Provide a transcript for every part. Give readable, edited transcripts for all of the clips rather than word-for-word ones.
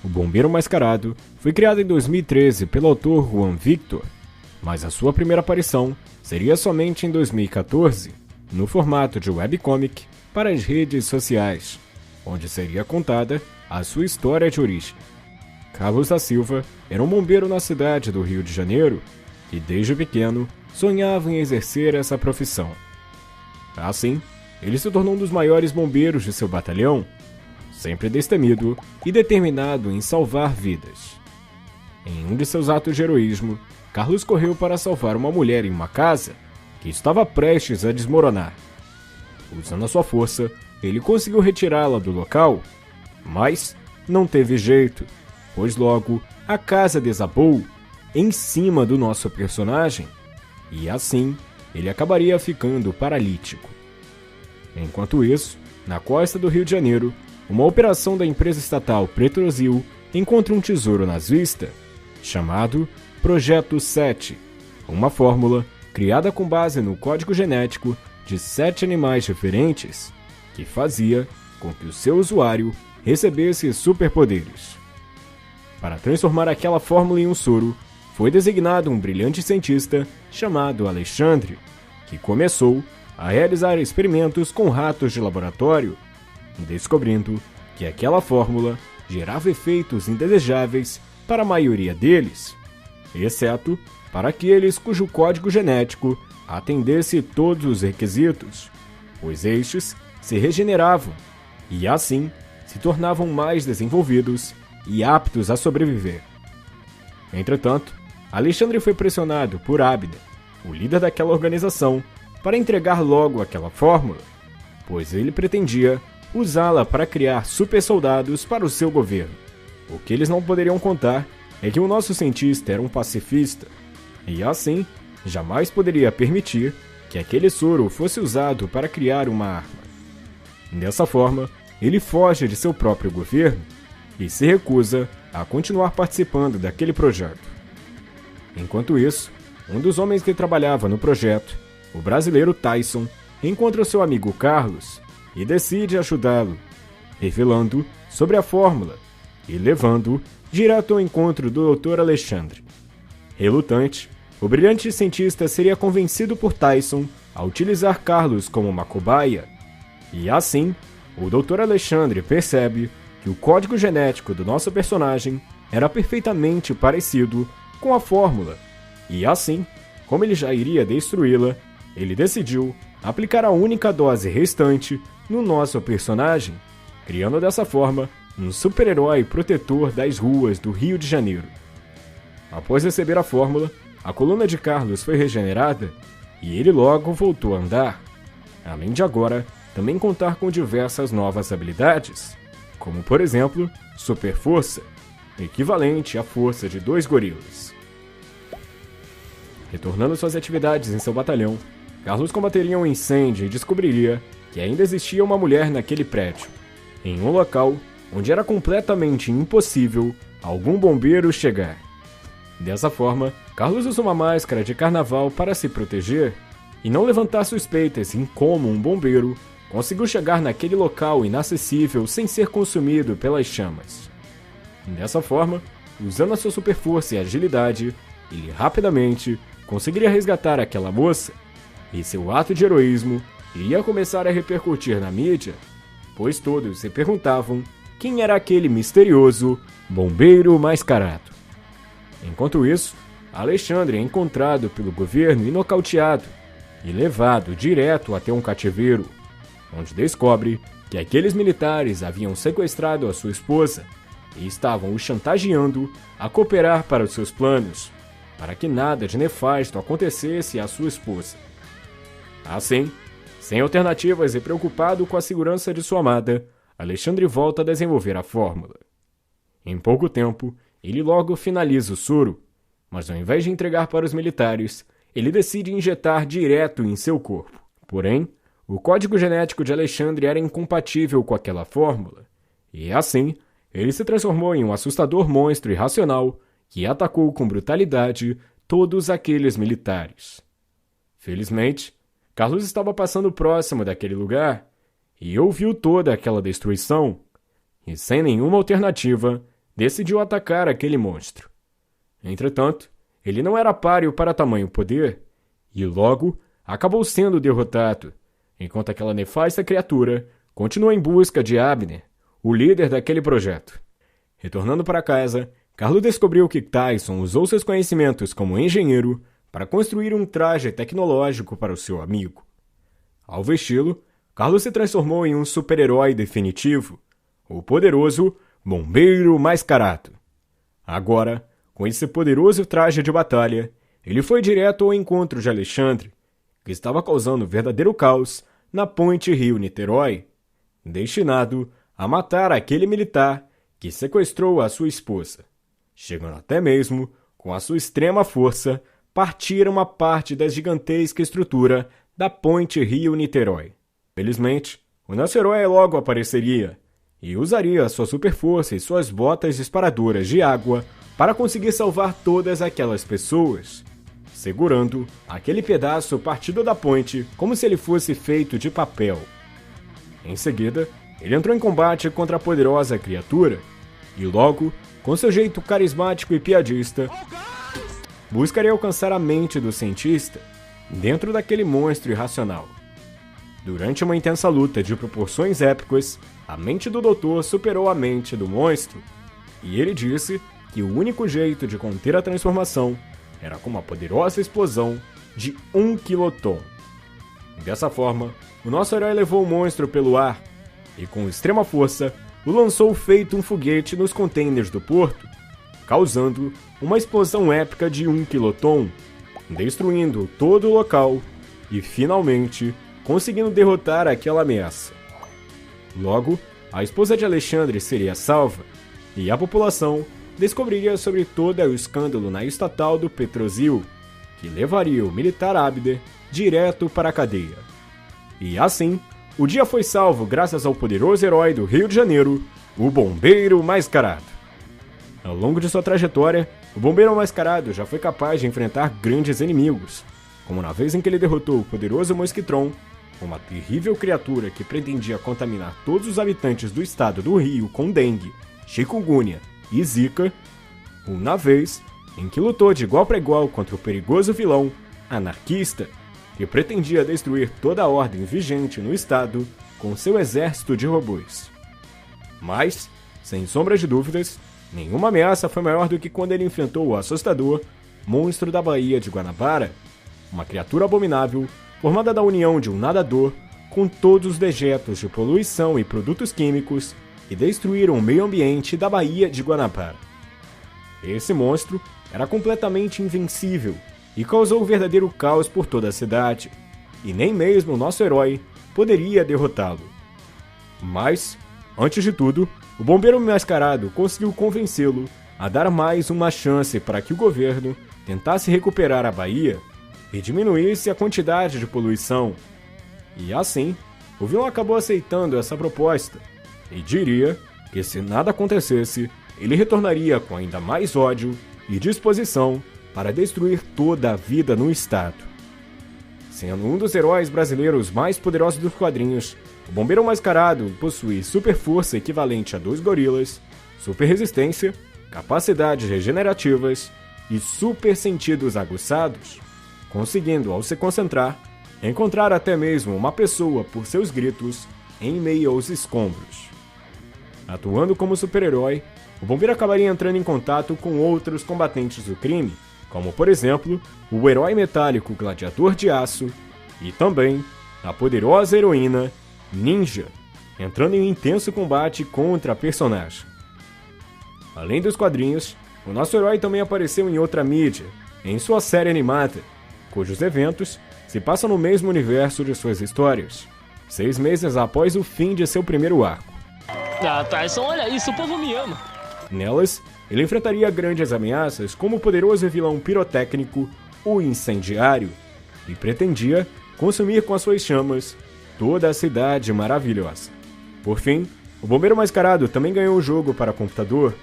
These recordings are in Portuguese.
Bombeiro Mascarado foi criado em 2013 pelo autor Juan Victor, mas a sua primeira aparição seria somente em 2014, no formato de webcomic para as redes sociais, onde seria contada a sua história de origem. Carlos da Silva era um bombeiro na cidade do Rio de Janeiro e, desde pequeno, sonhava em exercer essa profissão. Assim, ele se tornou um dos maiores bombeiros de seu batalhão, sempre destemido e determinado em salvar vidas. Em um de seus atos de heroísmo, Carlos correu para salvar uma mulher em uma casa que estava prestes a desmoronar. Usando a sua força, ele conseguiu retirá-la do local, mas não teve jeito, pois logo a casa desabou em cima do nosso personagem e assim ele acabaria ficando paralítico. Enquanto isso, na costa do Rio de Janeiro, uma operação da empresa estatal Petrosil encontra um tesouro nazista chamado Projeto 7, uma fórmula criada com base no código genético de 7 animais diferentes que fazia com que o seu usuário recebesse superpoderes. Para transformar aquela fórmula em um soro, foi designado um brilhante cientista chamado Alexandre, que começou a realizar experimentos com ratos de laboratório, descobrindo que aquela fórmula gerava efeitos indesejáveis para a maioria deles, exceto para aqueles cujo código genético atendesse todos os requisitos, pois estes se regeneravam e assim se tornavam mais desenvolvidos e aptos a sobreviver. Entretanto, Alexandre foi pressionado por Abner, o líder daquela organização, para entregar logo aquela fórmula, pois ele pretendia usá-la para criar supersoldados para o seu governo. O que eles não poderiam contar é que o nosso cientista era um pacifista, e assim jamais poderia permitir que aquele soro fosse usado para criar uma arma. Dessa forma, ele foge de seu próprio governo e se recusa a continuar participando daquele projeto. Enquanto isso, um dos homens que trabalhava no projeto, o brasileiro Tyson, encontra seu amigo Carlos e decide ajudá-lo, revelando sobre a fórmula e levando-o direto ao encontro do Dr. Alexandre. Relutante, o brilhante cientista seria convencido por Tyson a utilizar Carlos como uma cobaia, e assim, o Dr. Alexandre percebe que o código genético do nosso personagem era perfeitamente parecido com a fórmula, e assim, como ele já iria destruí-la, ele decidiu aplicar a única dose restante no nosso personagem, criando dessa forma um super-herói protetor das ruas do Rio de Janeiro. Após receber a fórmula, a coluna de Carlos foi regenerada e ele logo voltou a andar, além de agora também contar com diversas novas habilidades, como por exemplo, super força, equivalente à força de 2 gorilas. Retornando suas atividades em seu batalhão, Carlos combateria um incêndio e descobriria que ainda existia uma mulher naquele prédio, em um local onde era completamente impossível algum bombeiro chegar. Dessa forma, Carlos usa uma máscara de carnaval para se proteger e não levantar suspeitas em como um bombeiro conseguiu chegar naquele local inacessível sem ser consumido pelas chamas. Dessa forma, usando a sua super força e agilidade, ele rapidamente conseguiria resgatar aquela moça, e seu ato de heroísmo iria começar a repercutir na mídia, pois todos se perguntavam quem era aquele misterioso bombeiro mascarado. Enquanto isso, Alexandre é encontrado pelo governo e nocauteado, e levado direto até um cativeiro, onde descobre que aqueles militares haviam sequestrado a sua esposa e estavam o chantageando a cooperar para os seus planos, para que nada de nefasto acontecesse à sua esposa. Assim, sem alternativas e preocupado com a segurança de sua amada, Alexandre volta a desenvolver a fórmula. Em pouco tempo, ele logo finaliza o soro, mas ao invés de entregar para os militares, ele decide injetar direto em seu corpo. Porém, o código genético de Alexandre era incompatível com aquela fórmula, e assim, ele se transformou em um assustador monstro irracional que atacou com brutalidade todos aqueles militares. Felizmente, Carlos estava passando próximo daquele lugar e ouviu toda aquela destruição, e sem nenhuma alternativa, decidiu atacar aquele monstro. Entretanto, ele não era páreo para tamanho poder, e logo acabou sendo derrotado, enquanto aquela nefasta criatura continuou em busca de Abner, o líder daquele projeto. Retornando para casa, Carlo descobriu que Tyson usou seus conhecimentos como engenheiro para construir um traje tecnológico para o seu amigo. Ao vesti-lo, Carlo se transformou em um super-herói definitivo, o poderoso Bombeiro Mascarado. Agora, com esse poderoso traje de batalha, ele foi direto ao encontro de Alexandre, que estava causando verdadeiro caos na ponte Rio-Niterói, destinado a matar aquele militar que sequestrou a sua esposa, chegando até mesmo, com a sua extrema força, partir uma parte da gigantesca estrutura da ponte Rio-Niterói. Felizmente, o nosso herói logo apareceria e usaria sua super força e suas botas disparadoras de água para conseguir salvar todas aquelas pessoas, segurando aquele pedaço partido da ponte como se ele fosse feito de papel. Em seguida, ele entrou em combate contra a poderosa criatura e logo, com seu jeito carismático e piadista, buscaria alcançar a mente do cientista dentro daquele monstro irracional. Durante uma intensa luta de proporções épicas, a mente do doutor superou a mente do monstro e ele disse que o único jeito de conter a transformação era com uma poderosa explosão de 1 quiloton. Dessa forma, o nosso herói levou o monstro pelo ar e, com extrema força, o lançou feito um foguete nos containers do porto, causando uma explosão épica de 1 quiloton, destruindo todo o local e, finalmente, conseguindo derrotar aquela ameaça. Logo, a esposa de Alexandre seria salva e a população descobriria sobre todo o escândalo na estatal do Petrosil, que levaria o militar Abner direto para a cadeia. E assim, o dia foi salvo graças ao poderoso herói do Rio de Janeiro, o Bombeiro Mascarado. Ao longo de sua trajetória, o Bombeiro Mascarado já foi capaz de enfrentar grandes inimigos, como na vez em que ele derrotou o poderoso Mosquitron, uma terrível criatura que pretendia contaminar todos os habitantes do estado do Rio com dengue, chikungunya e zika, ou na vez em que lutou de igual para igual contra o perigoso vilão anarquista, que pretendia destruir toda a ordem vigente no estado com seu exército de robôs. Mas, sem sombra de dúvidas, nenhuma ameaça foi maior do que quando ele enfrentou o assustador monstro da Baía de Guanabara, uma criatura abominável formada da união de um nadador com todos os dejetos de poluição e produtos químicos que destruíram o meio ambiente da Baía de Guanabara. Esse monstro era completamente invencível e causou um verdadeiro caos por toda a cidade, e nem mesmo o nosso herói poderia derrotá-lo. Mas, antes de tudo, o Bombeiro Mascarado conseguiu convencê-lo a dar mais uma chance para que o governo tentasse recuperar a Baía e diminuísse a quantidade de poluição. E assim, o vilão acabou aceitando essa proposta e diria que, se nada acontecesse, ele retornaria com ainda mais ódio e disposição para destruir toda a vida no estado. Sendo um dos heróis brasileiros mais poderosos dos quadrinhos, o Bombeiro Mascarado possui super força equivalente a 2 gorilas, super resistência, capacidades regenerativas e super sentidos aguçados, conseguindo, ao se concentrar, encontrar até mesmo uma pessoa por seus gritos em meio aos escombros. Atuando como super-herói, o bombeiro acabaria entrando em contato com outros combatentes do crime, como por exemplo, o herói metálico Gladiador de Aço e também a poderosa heroína Ninja, entrando em um intenso combate contra a personagem. Além dos quadrinhos, o nosso herói também apareceu em outra mídia, em sua série animada, cujos eventos se passam no mesmo universo de suas histórias, 6 meses após o fim de seu primeiro arco. Ah, Tyson, olha isso, o povo me ama. Nelas, ele enfrentaria grandes ameaças como o poderoso vilão pirotécnico, o Incendiário, e pretendia consumir com as suas chamas toda a cidade maravilhosa. Por fim, o Bombeiro Mascarado também ganhou um jogo para computador,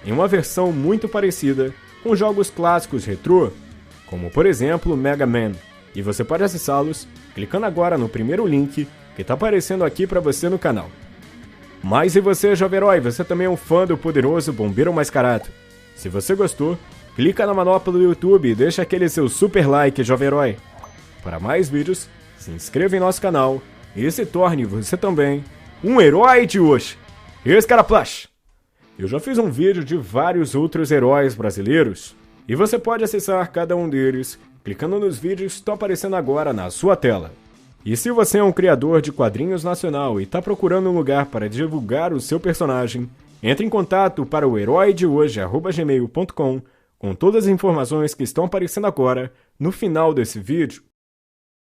em uma versão muito parecida com jogos clássicos retrô, como por exemplo Mega Man, e você pode acessá-los clicando agora no primeiro link que está aparecendo aqui para você no canal. Mas e você, jovem herói, você também é um fã do poderoso Bombeiro Mascarado? Se você gostou, clica na manopla do YouTube e deixa aquele seu super like, jovem herói. Para mais vídeos, se inscreva em nosso canal e se torne você também um herói de hoje. Esse cara Plush! Eu já fiz um vídeo de vários outros heróis brasileiros e você pode acessar cada um deles clicando nos vídeos que estão aparecendo agora na sua tela. E se você é um criador de quadrinhos nacional e está procurando um lugar para divulgar o seu personagem, entre em contato para o heróidehoje@gmail.com com todas as informações que estão aparecendo agora no final desse vídeo.